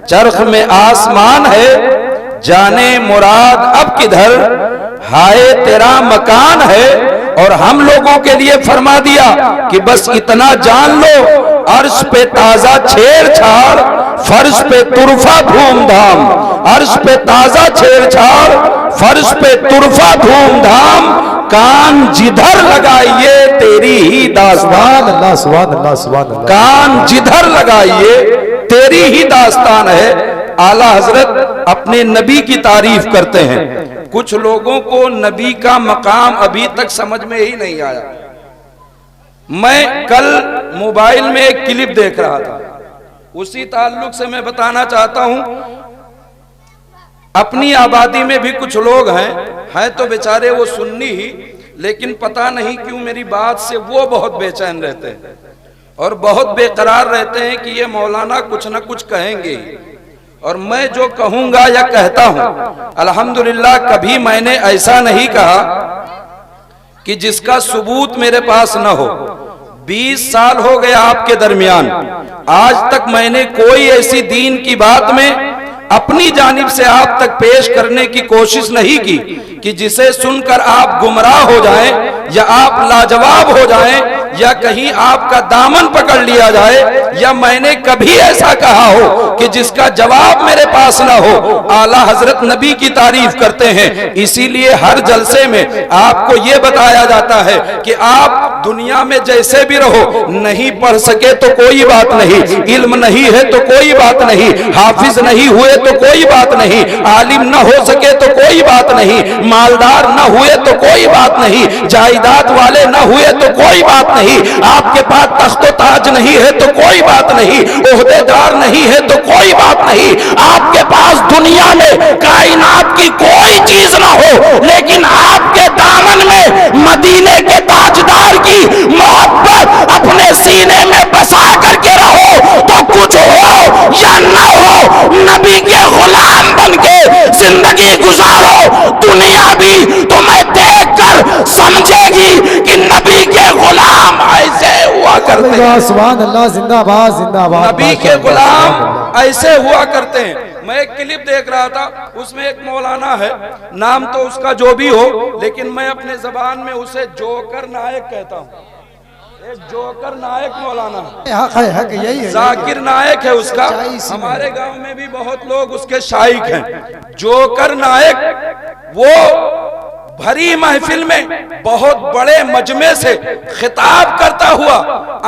چرخ میں آسمان ہے، جانے مراد اب کدھر، ہائے تیرا مکان ہے۔ اور ہم لوگوں کے لیے فرما دیا کہ بس اتنا جان لو، عرش پہ تازہ چھیڑ چھاڑ، فرش پہ طرفہ دھوم دھام، عرش پہ تازہ چھیڑ چھاڑ، فرش پہ طرفہ دھوم دھام، کان جدھر لگائیے تیری ہی داستان، اللہ سبحان اللہ سبحان اللہ، کان جدھر لگائیے تیری ہی داستان ہے۔ اعلیٰ حضرت اپنے نبی کی تعریف کرتے ہیں۔ کچھ لوگوں کو نبی کا مقام ابھی تک سمجھ میں ہی نہیں آیا۔ میں کل موبائل میں ایک کلپ دیکھ رہا تھا، اسی تعلق سے میں بتانا چاہتا ہوں۔ اپنی آبادی میں بھی کچھ لوگ ہیں تو بیچارے وہ سنی ہی، لیکن پتہ نہیں کیوں میری بات سے وہ بہت بے چین رہتے ہیں اور بہت بے قرار رہتے ہیں کہ یہ مولانا کچھ نہ کچھ کہیں گے ہی۔ اور میں جو کہوں گا یا کہتا ہوں، الحمدللہ کبھی میں نے ایسا نہیں کہا کہ جس کا ثبوت میرے پاس نہ ہو۔ 20 سال ہو گئے آپ کے درمیان، آج تک میں نے کوئی ایسی دین کی بات میں اپنی جانب سے آپ تک پیش کرنے کی کوشش نہیں کی کہ جسے سن کر آپ گمراہ ہو جائیں یا آپ لاجواب ہو جائیں یا کہیں آپ کا دامن پکڑ لیا جائے، یا میں نے کبھی ایسا کہا ہو کہ جس کا جواب میرے پاس نہ ہو۔ اعلیٰ حضرت نبی کی تعریف کرتے ہیں، اسی لیے ہر جلسے میں آپ کو یہ بتایا جاتا ہے کہ آپ دنیا میں جیسے بھی رہو، نہیں پڑھ سکے تو کوئی بات نہیں، علم نہیں ہے تو کوئی بات نہیں، حافظ نہیں ہوئے تو کوئی بات نہیں، عالم نہ ہو سکے تو کوئی بات نہیں، مالدار نہ ہوئے تو کوئی بات نہیں، جائیداد والے نہ ہوئے تو کوئی بات نہیں، آپ کے پاس تخت و تاج نہیں ہے تو کوئی بات نہیں، عہدے دار نہیں ہے تو کوئی بات نہیں، آپ کے پاس دنیا میں کائنات کی کوئی چیز نہ ہو، لیکن آپ کے دامن میں مدینے کے تاجدار کی محبت اپنے سینے میں بسا کر کے رہو، تو کچھ ہو یا نہ ہو نبی کے غلام بن کے زندگی گزارو، دنیا بھی تمہیں دیکھ کر سمجھے گی کہ نبی کے غلام ایسے ہوا کرتے ہیں۔ سبحان اللہ، زندہ باد زندہ باد، نبی کے غلام ایسے ہوا کرتے ہیں۔ میں ایک کلپ دیکھ رہا تھا، اس میں ایک مولانا ہے، نام تو اس کا جو بھی ہو، لیکن میں اپنے زبان میں اسے جوکر نائک کہتا ہوں۔ ایک جوکر نائک مولانا ہے، ذاکر نائک ہے اس کا، ہمارے گاؤں میں بھی بہت لوگ اس کے شائق ہیں۔ جوکر نائک وہ بھری محفل میں بہت بڑے مجمع سے خطاب کرتا ہوا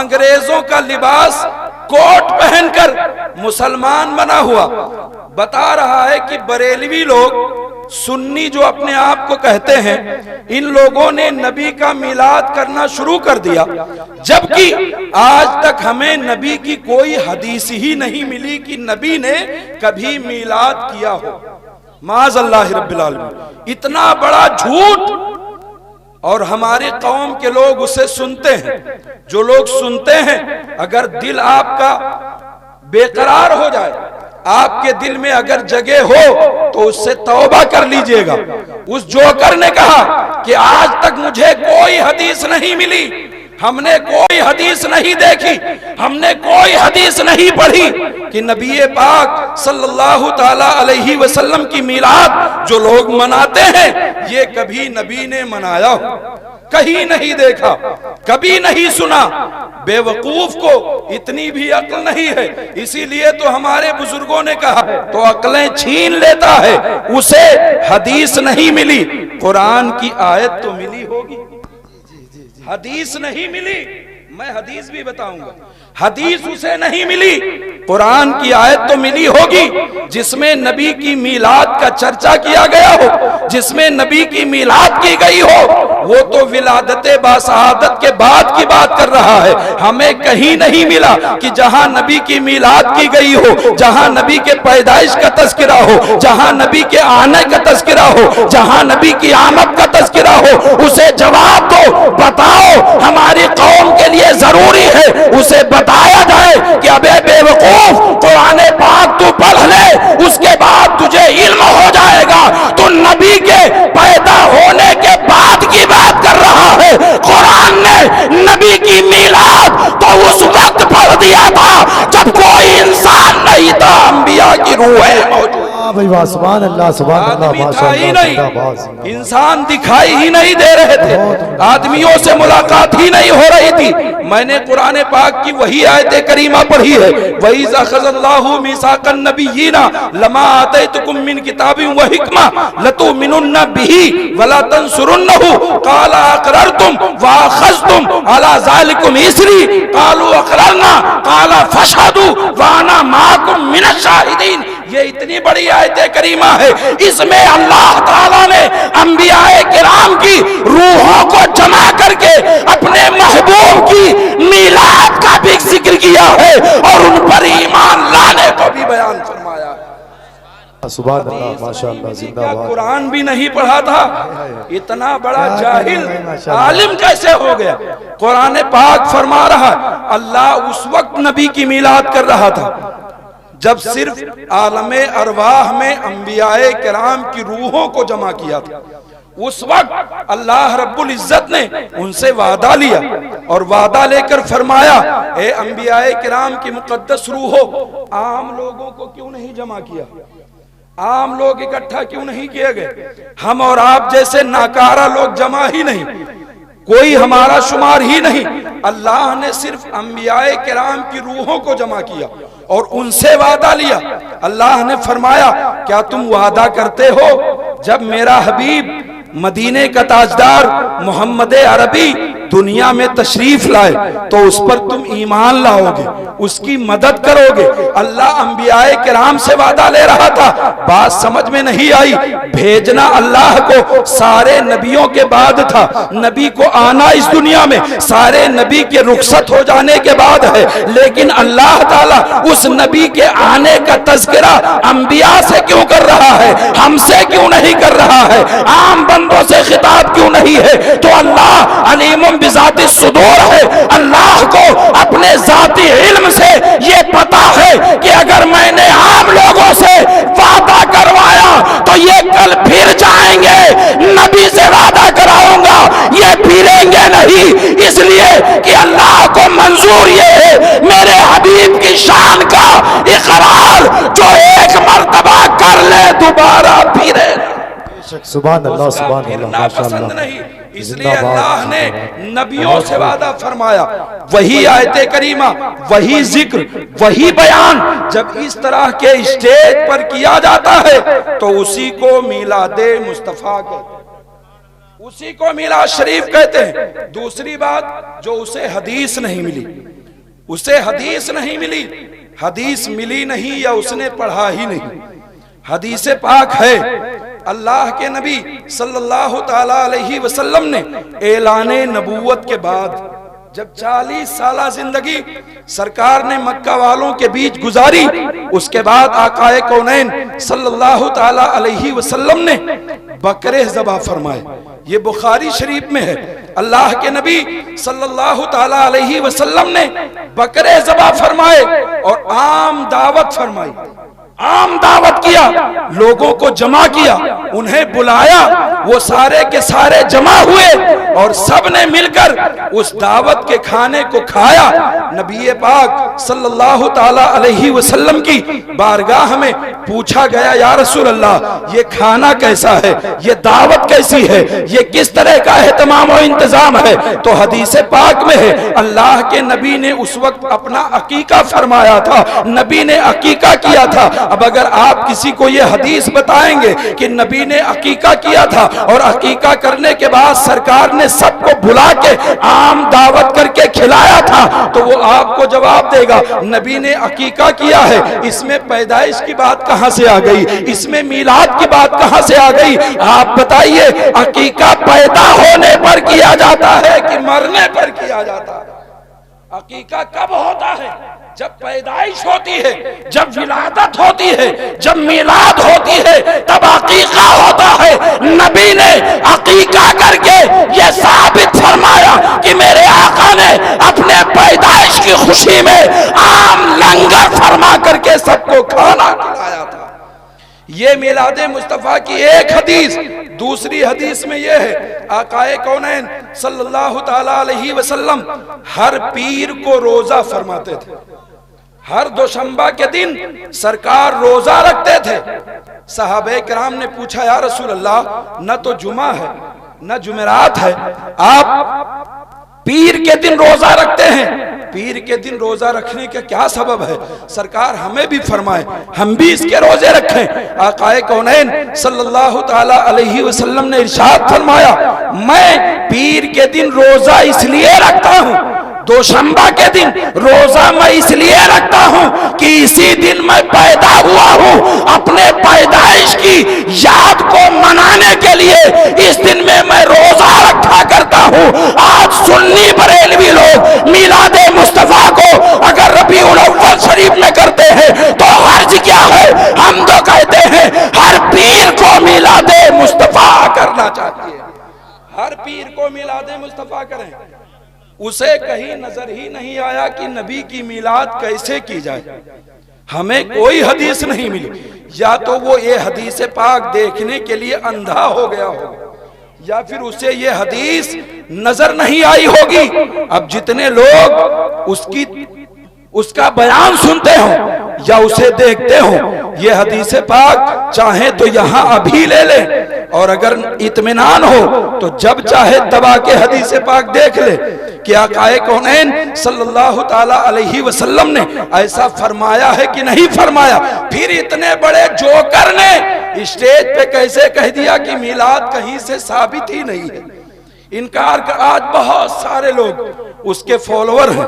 انگریزوں کا لباس کوٹ پہن کر مسلمان بنا ہوا بتا رہا ہے کہ بریلوی لوگ، سنی جو اپنے آپ کو کہتے ہیں، ان لوگوں نے نبی کا میلاد کرنا شروع کر دیا، جبکہ آج تک ہمیں نبی کی کوئی حدیث ہی نہیں ملی کہ نبی نے کبھی میلاد کیا ہو۔ معاذ اللہ رب العالمین، اتنا بڑا جھوٹ۔ اور ہماری قوم کے لوگ اسے سنتے ہیں، جو لوگ سنتے ہیں، اگر دل آپ کا بے قرار ہو جائے، آپ کے دل میں اگر جگہ ہو تو اس سے توبہ کر لیجئے گا۔ اس جوکر نے کہا کہ آج تک مجھے کوئی حدیث نہیں ملی، ہم نے کوئی حدیث نہیں دیکھی، ہم نے کوئی حدیث نہیں پڑھی کہ نبی پاک صلی اللہ تعالیٰ علیہ وسلم کی میلاد جو لوگ مناتے ہیں یہ کبھی نبی نے منایا ہو، کہیں نہیں دیکھا، کبھی نہیں سنا۔ بے وقوف کو اتنی بھی عقل نہیں ہے، اسی لیے تو ہمارے بزرگوں نے کہا تو عقلیں چھین لیتا ہے، اسے حدیث نہیں ملی، قرآن کی آیت تو ملی ہوگی، حدیث نہیں ملی۔ میں حدیث بھی بتاؤں گا، حدیث اسے نہیں ملی، قرآن کی آیت تو ملی ہوگی جس میں نبی کی میلاد کا چرچا کیا گیا ہو، جس میں نبی کی میلاد کی گئی ہو۔ وہ تو ولادت باسعادت کے بعد کی بات کر رہا ہے، ہمیں کہیں نہیں ملا کہ جہاں نبی کی میلاد کی گئی ہو، جہاں نبی کے پیدائش کا تذکرہ ہو، جہاں نبی کے آنے کا تذکرہ ہو، جہاں نبی کی آمد کا تذکرہ ہو، اسے جواب دو، بتاؤ۔ ہماری قوم کے لیے ضروری ہے اسے بتایا جائے کہ ابے بے وقوف، قرآن پاک تو پڑھ لے، اس کے بعد تجھے علم ہو جائے گا۔ تو نبی کے پیدا ہونے کے بعد کی بات کر رہا ہے، قرآن نے نبی کی میلاد تو اس وقت پڑھ دیا تھا جب کوئی انسان نہیں تھا، انبیاء کی روحیں موجود. بھائی واہ سبحان اللہ سبحان اللہ آدمی ماشاء تھا ہی اللہ نہیں, زندہ باد زندہ باد. انسان دکھائی ہی نہیں دے رہے تھے, آدمیوں سے ملاقات ہی نہیں ہو رہی تھی. میں نے قرآن پاک کی وہی آیت کریمہ پڑھی ہے, وَإِذَا أَخَذَ اللَّهُ مِيثَاقَ النَّبِيِّينَ لَمَا آتَيْتُكُم مِّن كِتَابٍ وَحِكْمَةٍ لَتُؤْمِنُنَّ بِهِ وَلَا تَنصُرُنَّهُ قَالَ أَقْرَرْتُمْ وَأَخَذْتُمْ عَلَى ذَلِكُمْ إِصْرِي قَالُوا أَقْرَرْنَا قَالَ فَاشْهَدُوا وَأَنَا مَعَكُمْ مِنَ الشَّاهِدِينَ. یہ اتنی بڑی آیت کریمہ ہے, اس میں اللہ تعالیٰ نے انبیاء کرام کی روحوں کو جمع کر کے اپنے محبوب کی میلاد کا بھی ذکر کیا ہے اور ان پر ایمان لانے کو بھی بیان فرمایا ہے. سبحان اللہ ماشاء اللہ زندہ باد. قرآن بھی نہیں پڑھا تھا, اتنا بڑا جاہل عالم کیسے ہو گیا؟ قرآن پاک فرما رہا اللہ اس وقت نبی کی میلاد کر رہا تھا جب صرف عالم ارواح میں انبیاء کرام کی روحوں کو جمع کیا تھا. اس وقت اللہ رب العزت نے ان سے وعدہ لیا اور وعدہ لے کر فرمایا اے انبیاء کرام کی مقدس روحوں, عام لوگوں کو کیوں نہیں جمع کیا؟ عام لوگ اکٹھا کیوں نہیں کیے گئے؟ ہم اور آپ جیسے ناکارہ لوگ جمع ہی نہیں, کوئی ہمارا شمار ہی نہیں. اللہ نے صرف انبیاء کرام کی روحوں کو جمع کیا اور ان سے وعدہ لیا. اللہ نے فرمایا کیا تم وعدہ کرتے ہو جب میرا حبیب مدینے کا تاجدار محمد عربی دنیا میں تشریف لائے تو اس پر تم ایمان لاؤ گے, اس کی مدد کرو گے؟ اللہ انبیاء کرام سے وعدہ لے رہا تھا. بات سمجھ میں نہیں آئی, بھیجنا اللہ کو سارے نبیوں کے بعد تھا, نبی کو آنا اس دنیا میں سارے نبی کے رخصت ہو جانے کے بعد ہے, لیکن اللہ تعالیٰ اس نبی کے آنے کا تذکرہ انبیاء سے کیوں کر رہا ہے, ہم سے کیوں نہیں کر رہا ہے, عام بندوں سے خطاب کیوں نہیں ہے؟ تو اللہ علیم بذات الصدور ہے. اللہ کو اپنے ذاتی علم سے یہ پتا ہے کہ اگر میں نے عام لوگوں سے وعدہ کروایا تو یہ کل پھر جائیں گے, نبی سے وعدہ کراؤں گا یہ پھریں گے نہیں, اس لیے کہ اللہ کو منظور یہ ہے میرے حبیب کی شان کا اقرار جو ایک مرتبہ کر لے دوبارہ پھرے. سبحان اللہ سبحان اللہ پھرنا ماشاء پسند اللہ. نہیں, اس لیے اللہ نے نبیوں سے وعدہ فرمایا. وہی آیت کریمہ, وہی ذکر, وہی بیان جب اس طرح کے اسٹیج پر کیا جاتا ہے تو اسی کو میلاد مصطفیٰ کہتے ہیں, اسی کو میلاد شریف کہتے ہیں. دوسری بات جو اسے حدیث نہیں ملی, اسے حدیث نہیں ملی, حدیث ملی نہیں یا اس نے پڑھا ہی نہیں. حدیث پاک ہے, اللہ کے نبی صلی اللہ تعالی علیہ وسلم نے اعلان نبوت کے بعد جب 40 سالہ زندگی سرکار نے مکہ والوں کے بیچ گزاری, اس کے بعد آقا کونین صلی اللہ تعالی علیہ وسلم نے بکرے ذبح فرمائے. یہ بخاری شریف میں ہے, اللہ کے نبی صلی اللہ تعالی علیہ وسلم نے بکرے ذبح فرمائے اور عام دعوت فرمائی, عام دعوت کیا, لوگوں کو جمع کیا, انہیں بلایا, وہ سارے کے سارے جمع ہوئے اور سب نے مل کر اس دعوت کے کھانے کو کھایا. نبی پاک صلی اللہ تعالی علیہ وسلم کی بارگاہ میں پوچھا گیا یا رسول اللہ یہ کھانا کیسا ہے, یہ دعوت کیسی ہے, یہ کس طرح کا اہتمام و انتظام ہے؟ تو حدیث پاک میں ہے اللہ کے نبی نے اس وقت اپنا عقیقہ فرمایا تھا, نبی نے عقیقہ کیا تھا. اب اگر آپ کسی کو یہ حدیث بتائیں گے کہ نبی نے عقیقہ کیا تھا اور عقیقہ کرنے کے بعد سرکار نے سب کو بلا کے عام دعوت کر کے کھلایا تھا, تو وہ آپ کو جواب دے گا نبی نے عقیقہ کیا ہے, اس میں پیدائش کی بات کہاں سے آ گئی, اس میں میلاد کی بات کہاں سے آ گئی؟ آپ بتائیے عقیقہ پیدا ہونے پر کیا جاتا ہے کہ مرنے پر کیا جاتا ہے؟ عقیقہ کب ہوتا ہے؟ جب پیدائش ہوتی ہے, جب ولادت ہوتی ہے, جب میلاد ہوتی ہے, تب عقیقہ ہوتا ہے. نبی نے عقیقہ کر کے یہ ثابت فرمایا کہ میرے آقا نے اپنے پیدائش کی خوشی میں عام لنگر فرما کر کے سب کو کھانا کھلایا تھا. یہ میلاد مصطفیٰ کی ایک حدیث. دوسری حدیث میں یہ ہے آقا کونین صلی اللہ تعالی علیہ وسلم ہر پیر کو روزہ فرماتے تھے, ہر دوشنبہ کے دن سرکار روزہ رکھتے تھے۔ صحابہ کرام نے پوچھا یا رسول اللہ نہ تو جمعہ ہے نہ جمعرات ہے، آپ پیر کے دن روزہ رکھتے ہیں، پیر کے دن روزہ رکھنے کا کیا سبب ہے؟ سرکار ہمیں بھی فرمائے ہم بھی اس کے روزے رکھیں۔ آقا کونین صلی اللہ تعالی علیہ وسلم نے ارشاد فرمایا میں پیر کے دن روزہ اس لیے رکھتا ہوں، دوشنبہ کے دن روزہ میں اس لیے رکھتا ہوں کہ اسی دن میں پیدا ہوا ہوں، اپنے پیدائش کی یاد کو منانے کے لیے اس دن میں روزہ رکھا کرتا ہوں۔ آج سنی بریلوی لوگ میلاد مصطفیٰ کو اگر ربیع الاول شریف میں کرتے ہیں تو حرج کیا ہے؟ ہم تو کہتے ہیں ہر پیر کو میلاد مصطفیٰ کرنا چاہیے، ہر پیر کو میلاد مصطفیٰ کریں۔ اسے کہیں نظر ہی نہیں آیا کہ نبی کی میلاد کیسے کی جائے، ہمیں کوئی حدیث نہیں ملی، یا تو وہ یہ حدیث پاک دیکھنے کے لیے اندھا ہو گیا ہوگا یا پھر اسے یہ حدیث نظر نہیں آئی ہوگی۔ اب جتنے لوگ اس کا بیان سنتے ہوں یا اسے دیکھتے ہوں، یہ حدیث پاک چاہیں تو یہاں ابھی لے لیں، اور اگر اطمینان ہو تو جب چاہے تبا کے حدیث پاک دیکھ لے کہ آقا کونین صلی اللہ تعالی علیہ وسلم نے ایسا فرمایا ہے کہ نہیں فرمایا۔ پھر اتنے بڑے جوکر نے اسٹیج پہ کیسے کہہ دیا کہ میلاد کہیں سے ثابت ہی نہیں ہے۔ انکار کر آج بہت سارے لوگ اس کے فالوور ہیں،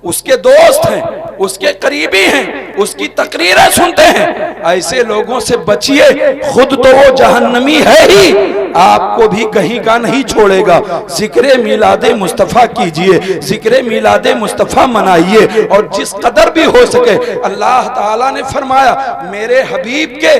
اس کے دوست ہیں، اس کے قریبی ہیں، اس کی تقریریں سنتے ہیں۔ ایسے لوگوں سے بچیے، خود تو وہ جہنمی ہے ہی، آپ کو بھی کہیں کا نہیں چھوڑے گا۔ ذکر میلاد مصطفیٰ کیجئے، ذکر میلاد مصطفیٰ منائیے، اور جس قدر بھی ہو سکے۔ اللہ تعالیٰ نے فرمایا میرے حبیب کے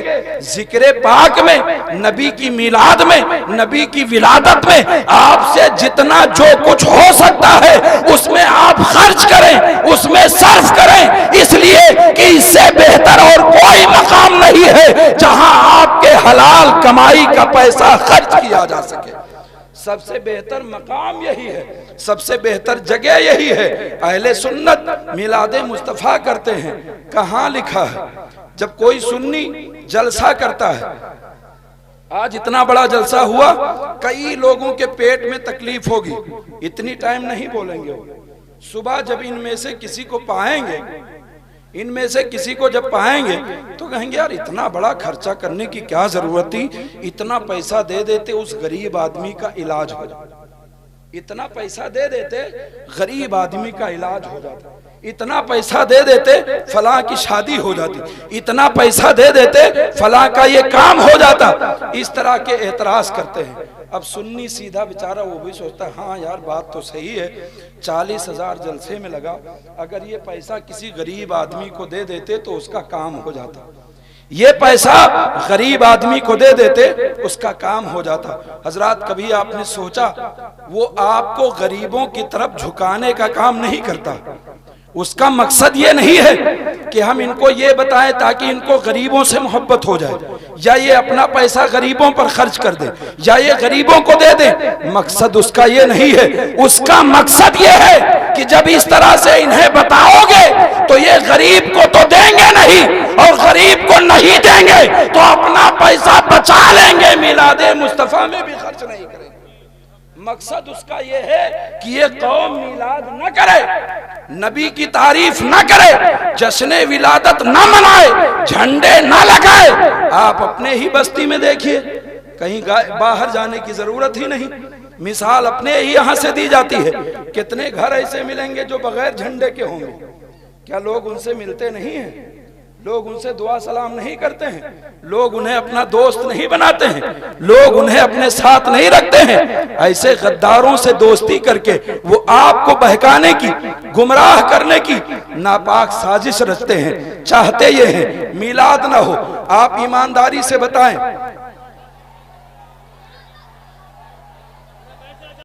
ذکر پاک میں، نبی کی میلاد میں، نبی کی ولادت میں آپ سے جتنا جو کچھ ہو سکتا ہے اس میں آپ خرچ کریں، اس میں صرف کریں، اس لیے کہ اس سے بہتر اور کوئی مقام نہیں ہے جہاں آپ کے حلال کمائی کا پیسہ خرچ کیا جا سکے۔ سب سے بہتر مقام یہی ہے، سب سے بہتر جگہ یہی ہے۔ اہل سنت میلاد مصطفیٰ کرتے ہیں، کہاں لکھا ہے؟ جب کوئی سنی جلسہ کرتا ہے، آج اتنا بڑا جلسہ ہوا، کئی لوگوں کے پیٹ میں تکلیف ہوگی، اتنی ٹائم نہیں بولیں گے۔ صبح جب ان میں سے کسی کو پائیں گے، ان میں سے کسی کو جب پائیں گے تو کہیں گے یار اتنا بڑا خرچہ کرنے کی کیا ضرورت تھی، اتنا پیسہ دے دیتے اس غریب آدمی کا علاج ہو جاتا، اتنا پیسہ دے دیتے غریب آدمی کا علاج ہو جاتا، اتنا پیسہ دے دیتے فلاں کی شادی ہو جاتی، اتنا پیسہ دے دیتے فلاں کا یہ کام ہو جاتا۔ اس طرح کے اعتراض کرتے ہیں۔ اب سنی سیدھا بیچارہ وہ بھی سوچتا ہے ہاں یار بات تو صحیح ہے، 40,000 جلسے میں لگا، اگر یہ پیسہ کسی غریب آدمی کو دے دیتے تو اس کا کام ہو جاتا، یہ پیسہ غریب آدمی کو دے دیتے اس کا کام ہو جاتا۔ حضرات کبھی آپ نے سوچا وہ آپ کو غریبوں کی طرف جھکانے کا کام نہیں کرتا، اس کا مقصد یہ نہیں ہے کہ ہم ان کو یہ بتائیں تاکہ ان کو غریبوں سے محبت ہو جائے، یا یہ اپنا پیسہ غریبوں پر خرچ کر دے، یا یہ غریبوں کو دے دے۔ مقصد اس کا یہ نہیں ہے، اس کا مقصد یہ ہے کہ جب اس طرح سے انہیں بتاؤ گے تو یہ غریب کو تو دیں گے نہیں، اور غریب کو نہیں دیں گے تو اپنا پیسہ بچا لیں گے، میلاد مصطفیٰ میں بھی خرچ نہیں کریں گے۔ مقصد اس کا یہ ہے کہ یہ قوم میلاد نہ کرے، نبی کی تعریف نہ کرے، جشن ولادت نہ منائے، جھنڈے نہ لگائے۔ آپ اپنے ہی بستی میں دیکھیے، کہیں باہر جانے کی ضرورت ہی نہیں، مثال اپنے ہی یہاں سے دی جاتی ہے۔ کتنے گھر ایسے ملیں گے جو بغیر جھنڈے کے ہوں گے؟ کیا لوگ ان سے ملتے نہیں ہیں؟ لوگ ان سے دعا سلام نہیں کرتے ہیں؟ لوگ انہیں اپنا دوست نہیں بناتے ہیں؟ لوگ انہیں اپنے ساتھ نہیں رکھتے ہیں؟ ایسے غداروں سے دوستی کر کے وہ آپ کو بہکانے کی، گمراہ کرنے کی ناپاک سازش رچتے ہیں۔ چاہتے یہ ہیں میلاد نہ ہو۔ آپ ایمانداری سے بتائیں